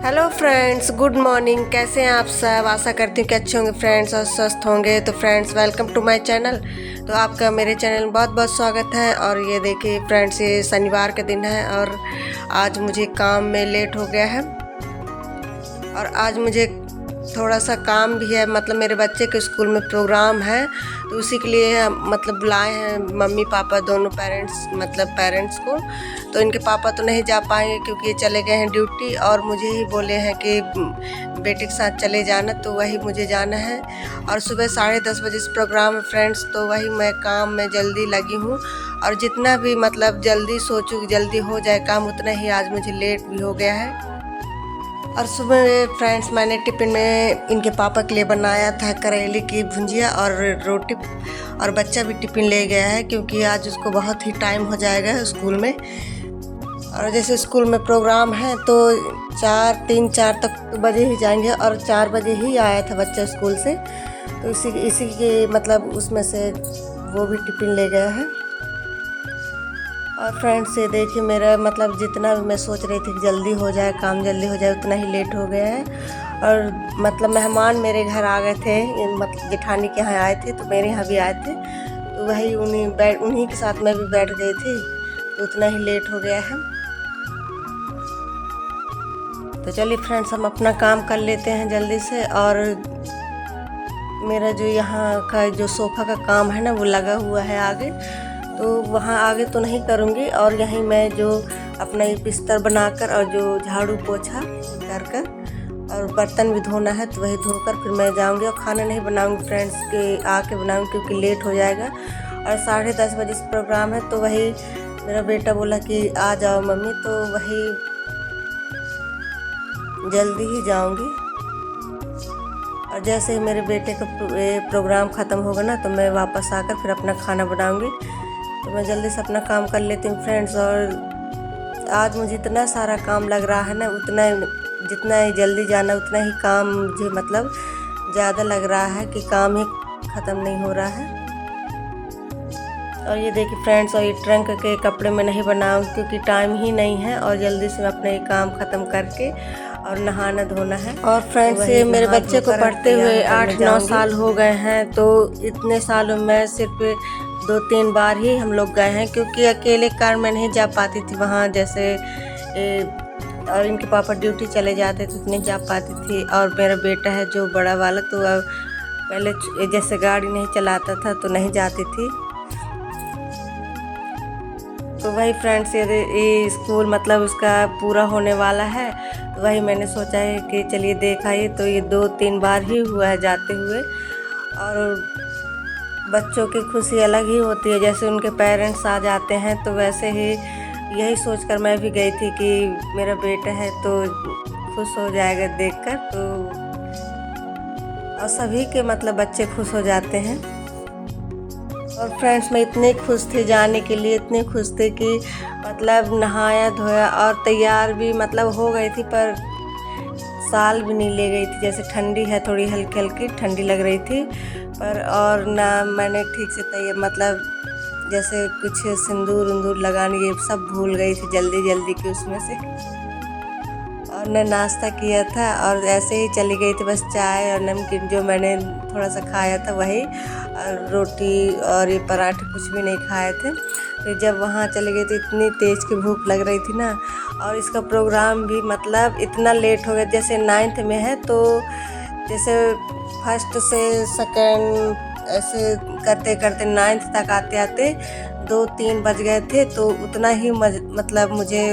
Hello friends, good morning. कैसे हैं आप सब? आशा करती हूँ कि अच्छे होंगे फ्रेंड्स और स्वस्थ होंगे। तो friends, welcome to my channel. तो आपका मेरे चैनल में बहुत बहुत स्वागत है। और ये देखिए फ्रेंड्स, ये शनिवार का दिन है और आज मुझे काम में लेट हो गया है। और आज मुझे थोड़ा सा काम भी है, मतलब मेरे बच्चे के स्कूल में प्रोग्राम है, तो उसी के लिए मतलब बुलाए हैं मम्मी पापा दोनों पेरेंट्स को। तो इनके पापा तो नहीं जा पाएंगे क्योंकि ये चले गए हैं ड्यूटी, और मुझे ही बोले हैं कि बेटे के साथ चले जाना, तो वही मुझे जाना है। और सुबह 10:30 बजे से प्रोग्राम है फ्रेंड्स, तो वही मैं काम में जल्दी लगी हूँ। और जितना भी मतलब जल्दी सोचूँ कि जल्दी हो जाए काम, उतना ही आज मुझे लेट भी हो गया है। और सुबह फ्रेंड्स, मैंने टिफ़िन में इनके पापा के लिए बनाया था करेले की भुंजिया और रोटी। और बच्चा भी टिफ़िन ले गया है क्योंकि आज उसको बहुत ही टाइम हो जाएगा स्कूल में। और जैसे स्कूल में प्रोग्राम है तो 3-4 तक बजे ही जाएंगे, और 4 बजे ही आया था बच्चा स्कूल से, तो इसी के मतलब उसमें से वो भी टिफ़िन ले गया है। और फ्रेंड्स, ये देखिए मेरा मतलब जितना भी मैं सोच रही थी कि जल्दी हो जाए काम, जल्दी हो जाए, उतना ही लेट हो गया है। और मतलब मेहमान मेरे घर आ गए थे, मतलब जेठानी के यहाँ आए थे, तो मेरे यहाँ भी आए थे, तो वही उन्हीं के साथ मैं भी बैठ गई थी, तो उतना ही लेट हो गया है। तो चलिए फ्रेंड्स, हम अपना काम कर लेते हैं जल्दी से। और मेरा जो यहाँ का जो सोफ़ा का काम है ना, वो लगा हुआ है आगे, तो वहाँ आगे तो नहीं करूँगी। और यहीं मैं जो अपना ये बिस्तर बनाकर और जो झाड़ू पोछा कर और बर्तन भी धोना है, तो वही धोकर फिर मैं जाऊँगी। और खाना नहीं बनाऊँगी फ्रेंड्स, के आके बनाऊँगी क्योंकि लेट हो जाएगा। और 10:30 बजे से प्रोग्राम है, तो वही मेरा बेटा बोला कि आ जाओ मम्मी, तो वही जल्दी ही जाऊँगी। और जैसे ही मेरे बेटे का प्रोग्राम ख़त्म होगा ना, तो मैं वापस आकर फिर अपना खाना बनाऊँगी। तो मैं जल्दी से अपना काम कर लेती हूँ फ्रेंड्स। और आज मुझे इतना सारा काम लग रहा है ना, जितना ही जल्दी जाना उतना ही काम मुझे मतलब ज़्यादा लग रहा है कि काम ही ख़त्म नहीं हो रहा है। और ये देखिए फ्रेंड्स, और ये ट्रंक के कपड़े में नहीं बनाऊँ क्योंकि टाइम ही नहीं है, और जल्दी से अपना ये काम ख़त्म करके और नहाना धोना है। और फ्रेंड्स, ये मेरे बच्चे को पढ़ते हुए 8-9 साल हो गए हैं, तो इतने सालों में सिर्फ 2-3 बार ही हम लोग गए हैं, क्योंकि अकेले कार में नहीं जा पाती थी वहाँ, जैसे और इनके पापा ड्यूटी चले जाते थे तो नहीं जा पाती थी। और मेरा बेटा है जो बड़ा वाला, तो अब पहले जैसे गाड़ी नहीं चलाता था तो नहीं जाती थी। तो वही फ्रेंड्स, ये स्कूल मतलब उसका पूरा होने वाला है, तो वही मैंने सोचा है कि चलिए देख आइए। तो ये 2-3 बार ही हुआ है जाते हुए। और बच्चों की खुशी अलग ही होती है, जैसे उनके पेरेंट्स आ जाते हैं, तो वैसे ही यही सोचकर मैं भी गई थी कि मेरा बेटा है तो खुश हो जाएगा देखकर। तो और सभी के मतलब बच्चे खुश हो जाते हैं। और फ्रेंड्स, मैं इतने खुश थी जाने के लिए, इतने खुश थे कि मतलब नहाया धोया और तैयार भी मतलब हो गई थी, पर साल भी नहीं ले गई थी। जैसे ठंडी है, थोड़ी हल्की हल्की ठंडी लग रही थी, पर और ना मैंने ठीक से तैयार मतलब जैसे कुछ सिंदूर उंदूर लगाने, ये सब भूल गई थी जल्दी जल्दी की उसमें से। और मैं नाश्ता किया था और ऐसे ही चली गई थी, बस चाय और नमकीन जो मैंने थोड़ा सा खाया था वही, और रोटी और ये पराठे कुछ भी नहीं खाए थे। फिर जब वहाँ चली गई तो इतनी तेज़ की भूख लग रही थी ना। और इसका प्रोग्राम भी मतलब इतना लेट हो गया, जैसे 9th में है, तो जैसे 1st से 2nd ऐसे करते करते 9th तक आते आते 2-3 बज गए थे। तो उतना ही मतलब मुझे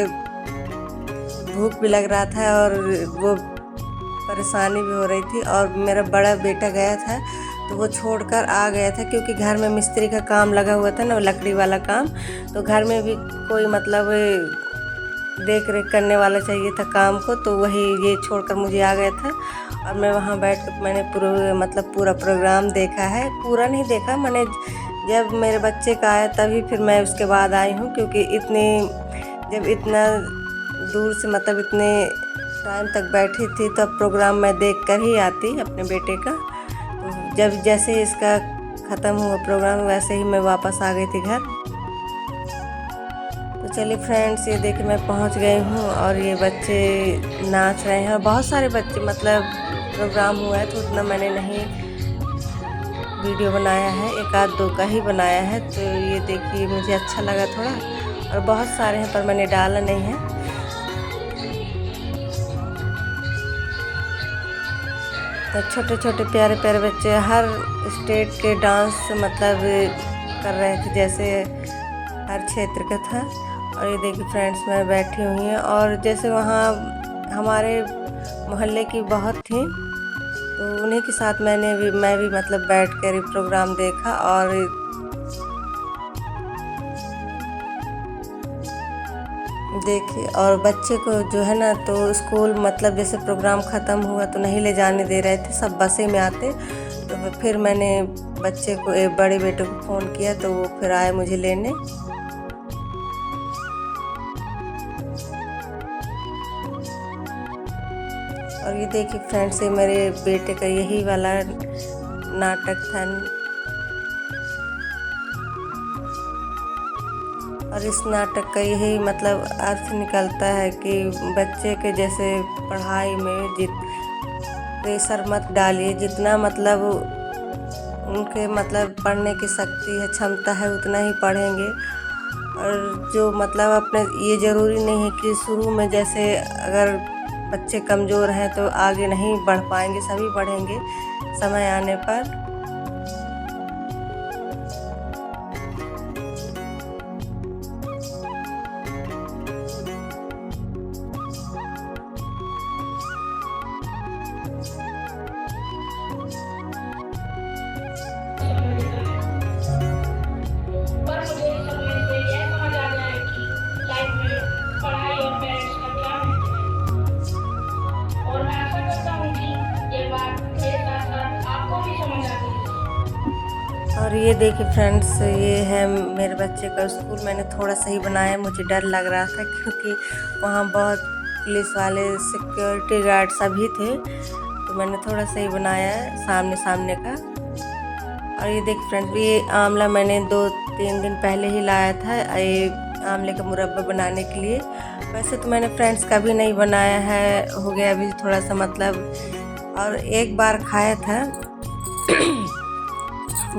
भूख भी लग रहा था और वो परेशानी भी हो रही थी। और मेरा बड़ा बेटा गया था, तो वो छोड़कर आ गया था, क्योंकि घर में मिस्त्री का काम लगा हुआ था ना, लकड़ी वाला काम, तो घर में भी कोई मतलब देख रेख करने वाला चाहिए था काम को, तो वही ये छोड़कर मुझे आ गया था। और मैं वहाँ बैठ कर मैंने पूरा प्रोग्राम देखा है। पूरा नहीं देखा मैंने, जब मेरे बच्चे का आया तभी फिर मैं उसके बाद आई हूँ, क्योंकि जब इतना दूर से मतलब इतने टाइम तक बैठी थी, तब प्रोग्राम मैं देख कर ही आती अपने बेटे का। तो जब जैसे इसका ख़त्म हुआ प्रोग्राम, वैसे ही मैं वापस आ गई थी घर। तो तो चलिए फ्रेंड्स, ये देखिए मैं पहुंच गई हूँ और ये बच्चे नाच रहे हैं और बहुत सारे बच्चे, मतलब प्रोग्राम हुआ है तो उतना मैंने नहीं वीडियो बनाया है, एक आध दो का ही बनाया है। तो ये देखिए मुझे अच्छा लगा थोड़ा, और बहुत सारे हैं पर मैंने डाला नहीं है। तो छोटे छोटे प्यारे प्यारे बच्चे हर स्टेट के डांस मतलब कर रहे थे, जैसे हर क्षेत्र का था। और ये देखिए फ्रेंड्स, मैं बैठी हुई हैं और जैसे वहाँ हमारे मोहल्ले की बहुत थी, तो उन्हीं के साथ मैं भी मतलब बैठ कर प्रोग्राम देखा। और देखिए, और बच्चे को जो है ना, तो स्कूल मतलब जैसे प्रोग्राम ख़त्म हुआ तो नहीं ले जाने दे रहे थे, सब बसें में आते। तो फिर मैंने बच्चे को, बड़े बेटे को फ़ोन किया तो वो फिर आए मुझे लेने। और ये देखिए फ्रेंड्स, ये मेरे बेटे का यही वाला नाटक था। और इस नाटक का यही मतलब अर्थ निकलता है कि बच्चे के जैसे पढ़ाई में प्रेशर मत डालिए, जितना मतलब उनके मतलब पढ़ने की शक्ति है, क्षमता है, उतना ही पढ़ेंगे। और जो मतलब अपने, ये ज़रूरी नहीं है कि शुरू में जैसे अगर बच्चे कमज़ोर हैं तो आगे नहीं बढ़ पाएंगे, सभी बढ़ेंगे समय आने पर। और ये देखिए फ्रेंड्स, ये है मेरे बच्चे का स्कूल। मैंने थोड़ा सा ही बनाया, मुझे डर लग रहा था क्योंकि वहाँ बहुत पुलिस वाले, सिक्योरिटी गार्ड सभी थे, तो मैंने थोड़ा सा ही बनाया है सामने सामने का। और ये देखिए फ्रेंड्स, ये आंवला मैंने 2-3 दिन पहले ही लाया था, ये आंवले का मुरब्बा बनाने के लिए। वैसे तो मैंने फ्रेंड्स कभी नहीं बनाया है, हो गया अभी थोड़ा सा मतलब। और एक बार खाया था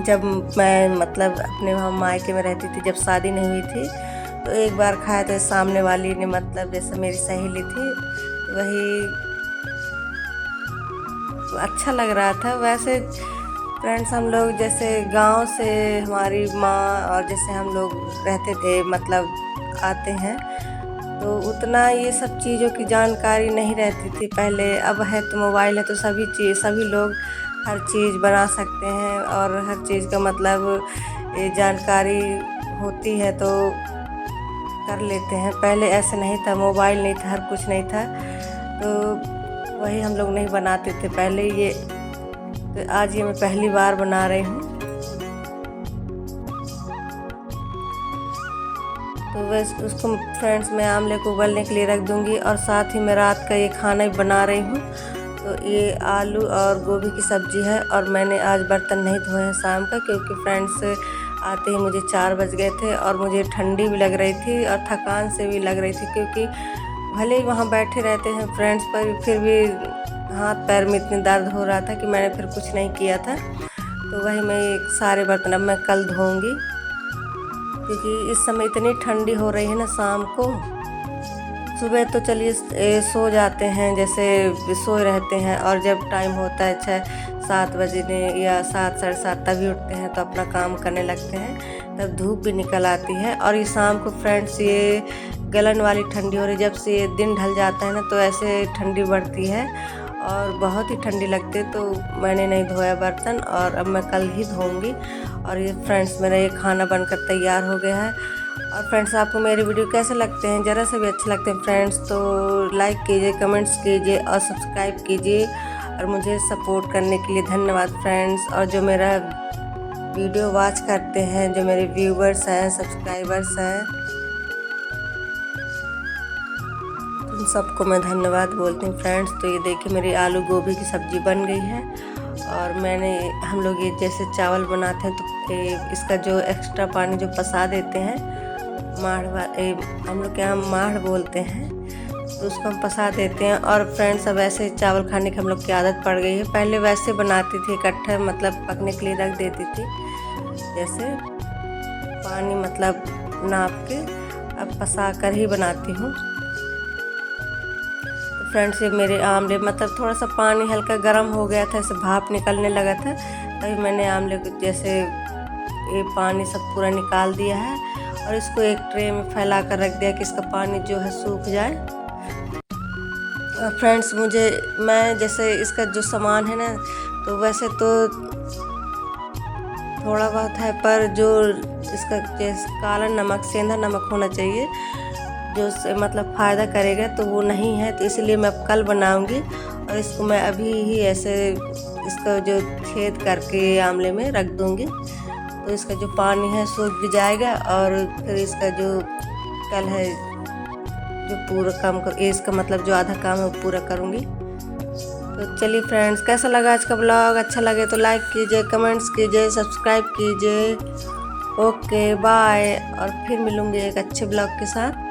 जब मैं मतलब अपने वहाँ मायके में रहती थी, जब शादी नहीं हुई थी, तो एक बार खाया था। सामने वाली ने, मतलब जैसे मेरी सहेली थी, वही अच्छा लग रहा था। वैसे फ्रेंड्स, हम लोग जैसे गांव से हमारी माँ और जैसे हम लोग रहते थे, मतलब आते हैं, तो उतना ये सब चीज़ों की जानकारी नहीं रहती थी पहले। अब है तो मोबाइल है तो सभी लोग हर चीज़ बना सकते हैं और हर चीज़ का मतलब ये जानकारी होती है तो कर लेते हैं। पहले ऐसे नहीं था, मोबाइल नहीं था, हर कुछ नहीं था, तो वही हम लोग नहीं बनाते थे पहले। ये तो आज ये मैं पहली बार बना रही हूँ। तो बस उसको फ्रेंड्स मैं आंवले को उबलने के लिए रख दूँगी। और साथ ही मैं रात का ये खाना भी बना रही हूँ। तो ये आलू और गोभी की सब्ज़ी है। और मैंने आज बर्तन नहीं धोए हैं शाम का, क्योंकि फ्रेंड्स आते ही मुझे 4 बज गए थे और मुझे ठंडी भी लग रही थी और थकान से भी लग रही थी, क्योंकि भले ही वहाँ बैठे रहते हैं फ्रेंड्स, पर फिर भी हाथ पैर में इतनी दर्द हो रहा था कि मैंने फिर कुछ नहीं किया था। तो वही मैं सारे बर्तन अब मैं कल धोऊंगी, क्योंकि इस समय इतनी ठंडी हो रही है ना। शाम को सुबह तो चलिए सो जाते हैं, जैसे सोए रहते हैं, और जब टाइम होता है 6-7 बजे या 7 साढ़े 7 तभी उठते हैं तो अपना काम करने लगते हैं, तब धूप भी निकल आती है। और ये शाम को फ्रेंड्स ये गलन वाली ठंडी हो रही, जब से ये दिन ढल जाता है ना तो ऐसे ठंडी बढ़ती है और बहुत ही ठंडी लगती है। तो मैंने नहीं धोया बर्तन और अब मैं कल ही धोऊंगी। और ये फ्रेंड्स मेरा ये खाना बनकर तैयार हो गया है। और फ्रेंड्स, आपको मेरे वीडियो कैसे लगते हैं, ज़रा से भी अच्छे लगते हैं फ्रेंड्स तो लाइक कीजिए, कमेंट्स कीजिए और सब्सक्राइब कीजिए। और मुझे सपोर्ट करने के लिए धन्यवाद फ्रेंड्स। और जो मेरा वीडियो वॉच करते हैं, जो मेरे व्यूवर्स हैं, सब्सक्राइबर्स हैं, उन सबको मैं धन्यवाद बोलती हूँ फ्रेंड्स। तो ये देखिए मेरी आलू गोभी की सब्ज़ी बन गई है। और हम लोग ये जैसे चावल बनाते हैं तो इसका जो एक्स्ट्रा पानी जो पसा देते हैं, हम लोग के यहाँ माढ़ बोलते हैं, तो उसको हम पसा देते हैं। और फ्रेंड्स अब ऐसे चावल खाने की हम लोग की आदत पड़ गई है। पहले वैसे बनाती थी इकट्ठा, मतलब पकने के लिए रख देती थी, जैसे पानी मतलब नाप के, अब पसा कर ही बनाती हूँ। तो फ्रेंड्स ये मेरे आमले मतलब थोड़ा सा पानी हल्का गर्म हो गया था, ऐसे भाप निकलने लगा था, तभी मैंने आमले को जैसे ये पानी सब पूरा निकाल दिया है और इसको एक ट्रे में फैला कर रख दिया कि इसका पानी जो है सूख जाए। फ्रेंड्स मैं जैसे इसका जो सामान है ना, तो वैसे तो थोड़ा बहुत है, पर जो इसका जैसे काला नमक, सेंधा नमक होना चाहिए जो मतलब फ़ायदा करेगा, तो वो नहीं है, तो इसलिए मैं अब कल बनाऊंगी। और इसको मैं अभी ही ऐसे इसका जो छेद करके आमले में रख दूंगी, तो इसका जो पानी है सूख भी जाएगा और फिर इसका जो कल है जो पूरा काम इसका मतलब जो आधा काम है वो पूरा करूँगी। तो चलिए फ्रेंड्स, कैसा लगा आज का ब्लॉग? अच्छा लगे तो लाइक कीजिए, कमेंट्स कीजिए, सब्सक्राइब कीजिए। ओके बाय, और फिर मिलूँगी एक अच्छे ब्लॉग के साथ।